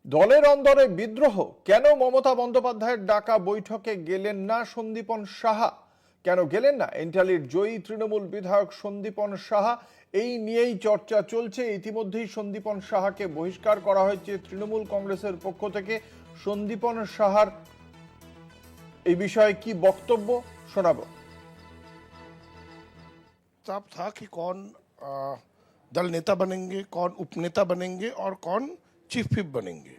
দলের অন্দরে বিদ্রোহ, কেন মমতা বন্দ্যোপাধ্যায়ের ডাকা বৈঠকে গেলেন না সন্দীপন সাহা? কেন গেলেন না এন্টালির জয়ী তৃণমূল বিধায়ক সন্দীপন সাহা? এই নিয়েই চর্চা চলছে। ইতিমধ্যেই সন্দীপন সাহাকে বহিষ্কার করা হয়েছে তৃণমূল কংগ্রেসের পক্ষ থেকে। সন্দীপন সাহার এই বিষয়ে কি বক্তব্য শোনাবো। साफ था कि कौन दल नेता बनेंगे, कौन उपनेता बनेंगे और कौन चीफ व्हिप बनेंगे।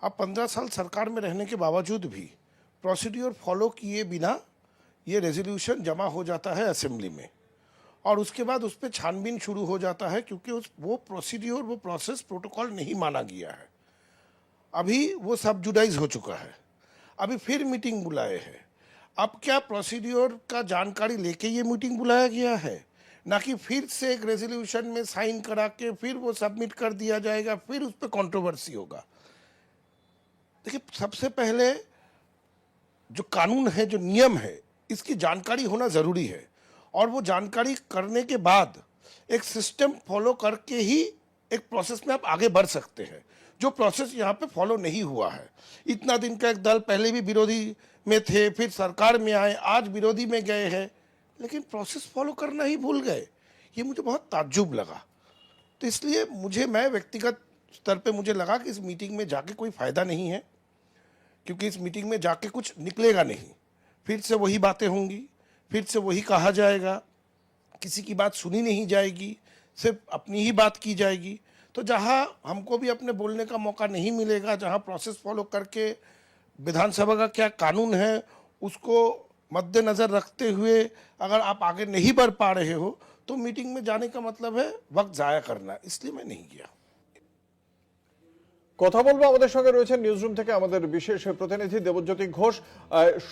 अब 15 साल सरकार में रहने के बावजूद भी प्रोसीड्यूर फॉलो किए बिना ये रेजोल्यूशन जमा हो जाता है असेंबली में और उसके बाद उस पर छानबीन शुरू हो जाता है क्योंकि वो प्रोसीड्यूर, वो प्रोसेस, प्रोटोकॉल नहीं माना गया है। अभी वो सब जुडाइज हो चुका है। अभी फिर मीटिंग बुलाए हैं। अब क्या प्रोसीड्योर का जानकारी लेके ये मीटिंग बुलाया गया है, ना कि फिर से एक रेजोल्यूशन में साइन करा के फिर वो सबमिट कर दिया जाएगा, फिर उस पर कंट्रोवर्सी होगा। देखिए, सबसे पहले जो कानून है, जो नियम है, इसकी जानकारी होना ज़रूरी है और वो जानकारी करने के बाद एक सिस्टम फॉलो करके ही एक प्रोसेस में आप आगे बढ़ सकते हैं, जो प्रोसेस यहाँ पे फॉलो नहीं हुआ है। इतना दिन का एक दल पहले भी विरोधी में थे, फिर सरकार में आए, आज विरोधी में गए हैं, लेकिन प्रोसेस फॉलो करना ही भूल गए। ये मुझे बहुत ताज्जुब लगा। तो इसलिए मैं व्यक्तिगत स्तर पे मुझे लगा कि इस मीटिंग में जाके कोई फ़ायदा नहीं है, क्योंकि इस मीटिंग में जाके कुछ निकलेगा नहीं। फिर से वही बातें होंगी, फिर से वही कहा जाएगा, किसी की बात सुनी नहीं जाएगी, सिर्फ अपनी ही बात की जाएगी। तो जहाँ हमको भी अपने बोलने का मौका नहीं मिलेगा, जहाँ प्रोसेस फॉलो करके विधानसभा का क्या कानून है उसको मद्देनज़र रखते हुए अगर आप आगे नहीं बढ़ पा रहे हो, तो मीटिंग में जाने का मतलब है वक्त ज़ाया करना। इसलिए मैं नहीं गया। কথা বলবো, আমাদের সঙ্গে রয়েছেন নিউজরুম থেকে আমাদের বিশেষ প্রতিনিধি দেবজ্যোতি ঘোষ।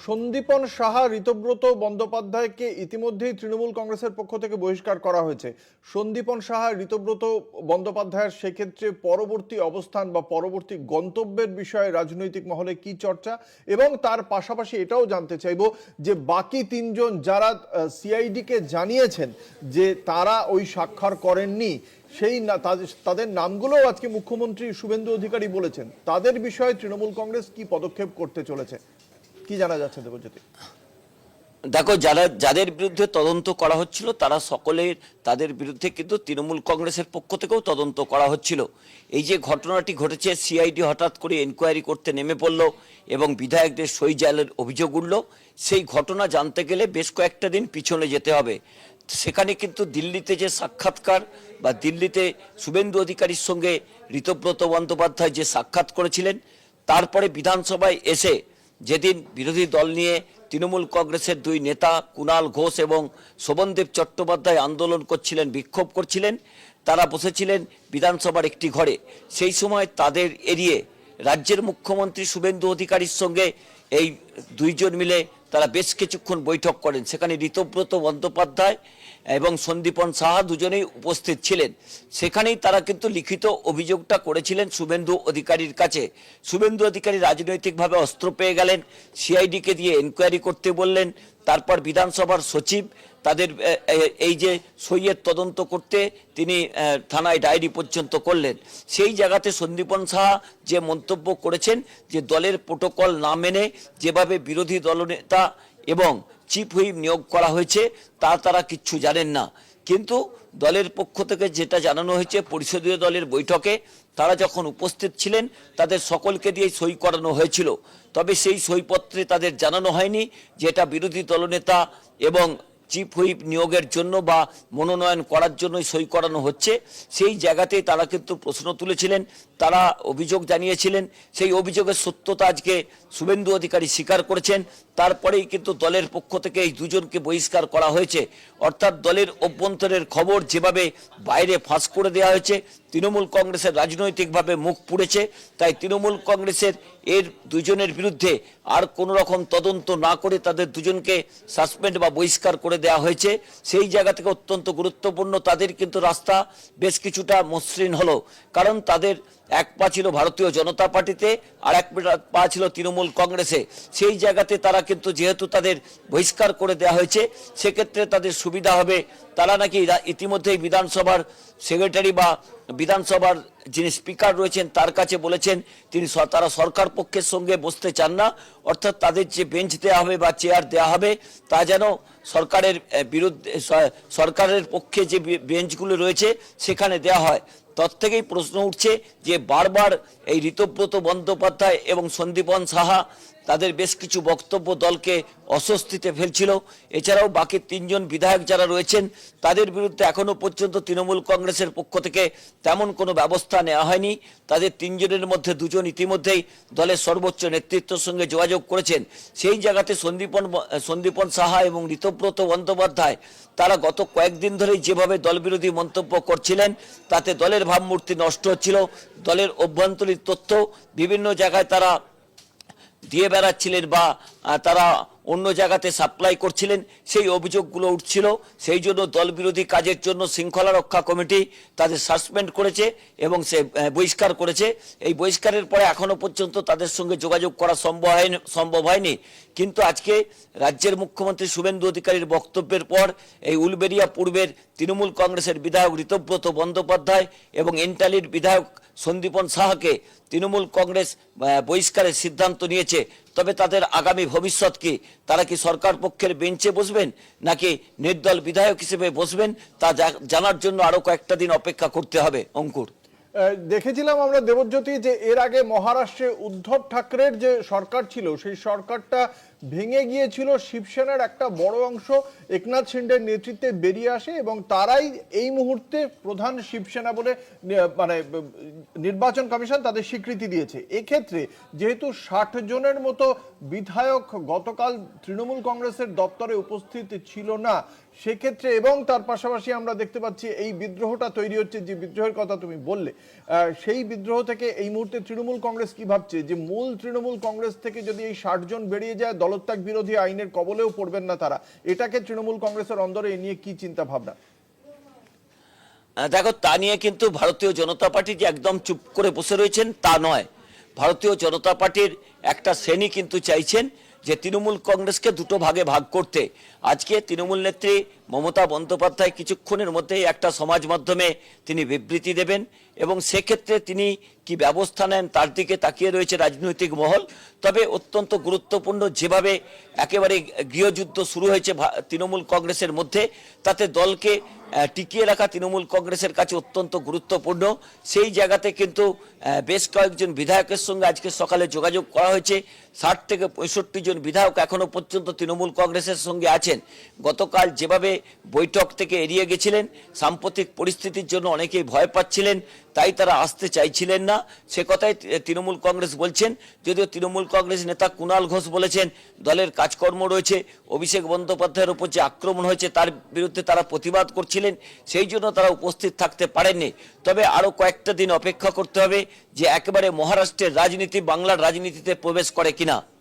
সন্দীপন সাহা, ঋতব্রত বন্দ্যোপাধ্যায়কে ইতিমধ্যেই তৃণমূল কংগ্রেসের পক্ষ থেকে বহিষ্কার করা হয়েছে। সন্দীপন সাহা, ঋতব্রত বন্দ্যোপাধ্যায়ের সেক্ষেত্রে পরবর্তী অবস্থান বা পরবর্তী গন্তব্যের বিষয়ে রাজনৈতিক মহলে কি চর্চা, এবং তার পাশাপাশি এটাও জানতে চাইব যে বাকি তিনজন যারা সিআইডিকে জানিয়েছেন যে তারা ওই স্বাক্ষর করেননি, সেই তাদের নামগুলোও আজকে মুখ্যমন্ত্রী শুভেন্দু অধিকারী বলেছেন। তাদের বিষয়ে তৃণমূল কংগ্রেস কি পদক্ষেপ করতে চলেছে, কি জানা যাচ্ছে দেবজ্যোতি? দেখো, যাদের বিরুদ্ধে তদন্ত করা হচ্ছিল তারা সকলের, তাদের বিরুদ্ধে কিন্তু তৃণমূল কংগ্রেসের পক্ষ থেকেও তদন্ত করা হচ্ছিল। এই যে ঘটনাটি ঘটেছে, সিআইডি হঠাৎ করে এনকোয়ারি করতে নেমে পড়ল এবং বিধায়কদের সই জালের অভিযোগ উঠল, সেই ঘটনা জানতে গেলে বেশ কয়েকটা দিন পিছনে যেতে হবে। সেখানে কিন্তু দিল্লিতে যে সাক্ষাৎকার বা দিল্লিতে শুভেন্দু অধিকারীর সঙ্গে ঋতব্রত বন্দ্যোপাধ্যায় যে সাক্ষাৎ করেছিলেন, তারপরে বিধানসভায় এসে যেদিন বিরোধী দল নিয়ে তৃণমূল কংগ্রেসের দুই নেতা কুণাল ঘোষ এবং শোভনদেব চট্টোপাধ্যায় আন্দোলন করছিলেন, বিক্ষোভ করছিলেন, তারা বসেছিলেন বিধানসভার একটি ঘরে। সেই সময় তাদের এড়িয়ে রাজ্যের মুখ্যমন্ত্রী শুভেন্দু অধিকারীর সঙ্গে এই দুইজন মিলে তারা বেশ কিছুক্ষণ বৈঠক করেন। সেখানে ঋতব্রত বন্দ্যোপাধ্যায় এবং সন্দীপন সাহা দুজনেই উপস্থিত ছিলেন। সেখানেই তারা কিন্তু লিখিত অভিযোগটা করেছিলেন শুভেন্দু অধিকারীর কাছে। শুভেন্দু অধিকারী রাজনৈতিকভাবে অস্ত্র পেয়ে গেলেন, সিআইডিকে দিয়ে এনকোয়ারি করতে বললেন। তারপর বিধানসভার সচিব তাদের এই যে সইয়ের তদন্ত করতে তিনি থানায় ডায়েরি পর্যন্ত করলেন। সেই জায়গাতে সন্দীপন সাহা যে মন্তব্য করেছেন যে দলের প্রোটোকল না মেনে যেভাবে বিরোধী দলনেতা এবং চিফ হুইপ নিয়োগ করা হয়েছে তারা কিচ্ছু জানেন না। কিন্তু দলের পক্ষ থেকে যেটা জানানো হয়েছে, পরিষদীয় দলের বৈঠকে তারা যখন উপস্থিত ছিলেন তাদের সকলকে দিয়ে সই করানো হয়েছিল, তবে সেই সইপত্রে তাদের জানানো হয়নি যে এটা বিরোধী দলনেতা এবং চিফ হুইপ নিয়োগের জন্য বা মনোনয়ন করার জন্যই সই করানো হচ্ছে। সেই জায়গাতেই তারা কিন্তু প্রশ্ন তুলেছিলেন, তারা অভিযোগ জানিয়েছিলেন। সেই অভিযোগের সত্যতা আজকে শুভেন্দু অধিকারী স্বীকার করেছেন। তারপরেই কিন্তু দলের পক্ষ থেকে এই দুজনকে বহিষ্কার করা হয়েছে। অর্থাৎ দলের অভ্যন্তরের খবর যেভাবে বাইরে ফাঁস করে দেওয়া হয়েছে, তৃণমূল কংগ্রেসের রাজনৈতিকভাবে মুখ পুড়েছে। তাই তৃণমূল কংগ্রেসের এর দুজনের বিরুদ্ধে আর কোনো রকম তদন্ত না করে তাদের দুজনকে সাসপেন্ড বা বহিষ্কার করে দেওয়া হয়েছে। সেই জায়গা থেকে অত্যন্ত গুরুত্বপূর্ণ, তাদের কিন্তু রাস্তা বেশ কিছুটা মসৃণ হলো, কারণ তাদের এক পা ছিল ভারতীয় জনতা পার্টিতে আর এক পা ছিল তৃণমূল কংগ্রেসে। সেই জায়গাতে তারা কিন্তু যেহেতু তাদের বহিষ্কার করে দেওয়া হয়েছে, সেক্ষেত্রে তাদের সুবিধা হবে। তারা নাকি ইতিমধ্যেই বিধানসভার সেক্রেটারি বা বিধানসভার যিনি স্পিকার রয়েছেন তার কাছে বলেছেন তারা সরকার পক্ষের সঙ্গে বসতে চান না, অর্থাৎ তাদের যে বেঞ্চ দেওয়া হবে বা চেয়ার দেওয়া হবে তা যেন সরকারের বিরুদ্ধে, সরকারের পক্ষে যে বেঞ্চগুলো রয়েছে সেখানে দেওয়া হয়। তর থেকেই প্রশ্ন উঠছে যে বারবার এই ঋতব্রত বন্দ্যোপাধ্যায় এবং সন্দীপন সাহা তাদের বেশ কিছু বক্তব্য দলকে অস্বস্তিতে ফেলছিল। এছাড়াও বাকি 3 জন বিধায়ক যারা রয়েছেন তাদের বিরুদ্ধে এখনো পর্যন্ত তৃণমূল কংগ্রেসের পক্ষ থেকে তেমন কোনো ব্যবস্থা নেওয়া হয়নি। তাদের 3 জনের মধ্যে 2 জন ইতিমধ্যেই দলের সর্বোচ্চ নেতৃত্বের সঙ্গে যোগাযোগ করেছেন। সেই জায়গাতে সন্দীপন সাহা এবং ঋতব্রত বন্দ্যোপাধ্যায় তারা গত কয়েকদিন ধরেই যেভাবে দলবিরোধী মন্তব্য করছিলেন তাতে দলের ভাবমূর্তি নষ্ট হচ্ছিল। দলের অভ্যন্তরীণ তথ্য বিভিন্ন জায়গায় তারা দিয়ে বেড়াচ্ছিলেন বা তারা অন্য জায়গাতে সাপ্লাই করছিলেন, সেই অভিযোগগুলো উঠছিল। সেই জন্য দল বিরোধী কাজের জন্য শৃঙ্খলা রক্ষা কমিটি তাদের সাসপেন্ড করেছে এবং সে বহিষ্কার করেছে। এই বহিষ্কারের পরে এখনো পর্যন্ত তাদের সঙ্গে যোগাযোগ করা সম্ভব হয়নি। কিন্তু আজকে রাজ্যের মুখ্যমন্ত্রী শুভেন্দু অধিকারীর বক্তব্যের পর এই উলবেড়িয়া পূর্বের তৃণমূল কংগ্রেসের বিধায়ক ঋতব্রত বন্দ্যোপাধ্যায় এবং এন্টালির বিধায়ক সন্দীপন সাহাকে তৃণমূল কংগ্রেস বহিষ্কারের সিদ্ধান্ত নিয়েছে। তবে তাদের আগামী ভবিষ্যৎ কি? তারা কি সরকার পক্ষের বেঞ্চে বসবেন নাকি নির্দল বিধায়ক হিসেবে বসবেন তা জানার জন্য আরো কয়েকটা দিন অপেক্ষা করতে হবে। অঙ্কুর, দেখেছিলাম আমরা দেবজ্যোতি যে এর আগে মহারাষ্ট্রে উদ্ধব ঠাকরের যে সরকার ছিল সেই সরকারটা ভেঙে গিয়েছিল, শিবসেনার একটা বড় অংশ একনাথ শিন্ডের নেতৃত্বে বেরিয়ে আসে এবং তারাই এই মুহূর্তে প্রধান শিবসেনা বলে মানে নির্বাচন কমিশন তাদের স্বীকৃতি দিয়েছে। এক্ষেত্রে যেহেতু 60 জনের মতো বিধায়ক গতকাল তৃণমূল কংগ্রেসের দপ্তরে উপস্থিত ছিল না, সেক্ষেত্রে এবং তার পাশাপাশি আমরা দেখতে পাচ্ছি এই বিদ্রোহটা তৈরি হচ্ছে, যে বিদ্রোহের কথা তুমি বললে, সেই বিদ্রোহ থেকে এই মুহূর্তে তৃণমূল কংগ্রেস কি ভাবছে যে মূল তৃণমূল কংগ্রেস থেকে যদি এই 60 জন বেরিয়ে যায় দলত্যাগ বিরোধী আইনের কবলেও পড়বেন না তারা, এটাকে তৃণমূল কংগ্রেসের অন্দরে এ নিয়ে কি চিন্তা ভাবনা? দেখো, তা নিয়ে কিন্তু ভারতীয় জনতা পার্টি যে একদম চুপ করে বসে রয়েছেন তা নয়। ভারতীয় জনতা পার্টির একটা শ্রেণী কিন্তু চাইছেন যে তৃণমূল কংগ্রেসকে দুটো ভাগে ভাগ করতে। আজকে তৃণমূল নেত্রী মমতা বন্দ্যোপাধ্যায় কিছুক্ষণের মধ্যেই একটা সমাজ মাধ্যমে তিনি বিবৃতি দেবেন এবং সেক্ষেত্রে তিনি কি ব্যবস্থা নেন তার দিকে তাকিয়ে রয়েছে রাজনৈতিক মহল। তবে অত্যন্ত গুরুত্বপূর্ণ, যেভাবে একেবারে গৃহযুদ্ধ শুরু হয়েছে তৃণমূল কংগ্রেসের মধ্যে, তাতে দলকে টিকিয়ে রাখা তৃণমূল কংগ্রেসের কাছে অত্যন্ত গুরুত্বপূর্ণ। সেই জায়গাতে কিন্তু বেশ কয়েকজন বিধায়কের সঙ্গে আজকে সকালে যোগাযোগ করা হয়েছে। 60 থেকে 65 জন বিধায়ক এখনো পর্যন্ত তৃণমূল কংগ্রেসের সঙ্গে আছেন। গতকাল যেভাবে বৈঠক থেকে এড়িয়ে গেছিলেন, সাম্প্রতিক পরিস্থিতির জন্য অনেকেই ভয় পাচ্ছিলেন, তাই তারা আসতে চাইছিলেন না, সে কথাই তৃণমূল কংগ্রেস বলছেন। যদিও তৃণমূল কংগ্রেস নেতা কুণাল ঘোষ বলেছেন দলের কাজকর্ম রয়েছে, অভিষেক বন্দ্যোপাধ্যায়ের উপর যে আক্রমণ হয়েছে তার বিরুদ্ধে তারা প্রতিবাদ করছিলেন, সেই জন্য তারা উপস্থিত থাকতে পারেননি। তবে আরো কয়েকটা দিন অপেক্ষা করতে হবে যে একেবারে মহারাষ্ট্রের রাজনীতি বাংলার রাজনীতিতে প্রবেশ করে কিনা।